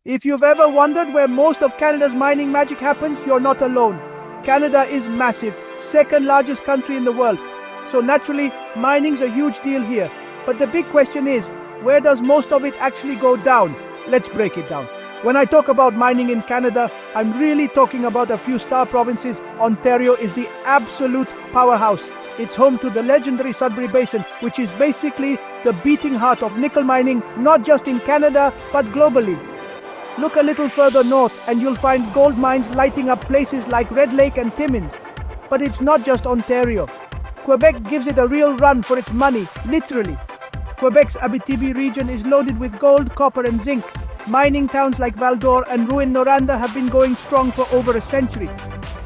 If you've ever wondered where most of Canada's mining magic happens, you're not alone. Canada is massive, second largest country in the world. So naturally, mining's a huge deal here. But the big question is, where does most of it actually go down? Let's break it down. When I talk about mining in Canada, I'm really talking about a few star provinces. Ontario is the absolute powerhouse. It's home to the legendary Sudbury Basin, which is basically the beating heart of nickel mining, not just in Canada, but globally. Look a little further north and you'll find gold mines lighting up places like Red Lake and Timmins. But it's not just Ontario. Quebec gives it a real run for its money, literally. Quebec's Abitibi region is loaded with gold, copper and zinc. Mining towns like Val-d'Or and Rouyn-Noranda have been going strong for over a century.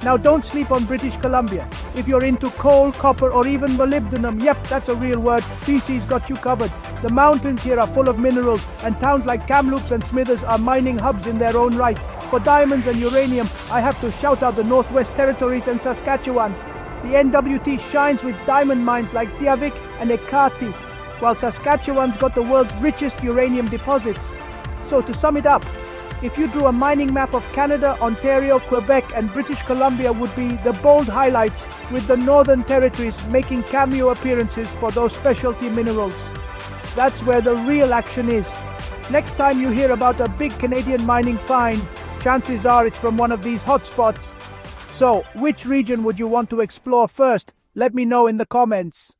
Now don't sleep on British Columbia. If you're into coal, copper or even molybdenum, yep, that's a real word, BC's got you covered. The mountains here are full of minerals and towns like Kamloops and Smithers are mining hubs in their own right. For diamonds and uranium, I have to shout out the Northwest Territories and Saskatchewan. The NWT shines with diamond mines like Diavik and Ekati, while Saskatchewan's got the world's richest uranium deposits. So to sum it up, if you drew a mining map of Canada, Ontario, Quebec and British Columbia would be the bold highlights, with the Northern Territories making cameo appearances for those specialty minerals. That's where the real action is. Next time you hear about a big Canadian mining find, chances are it's from one of these hotspots. So, which region would you want to explore first? Let me know in the comments.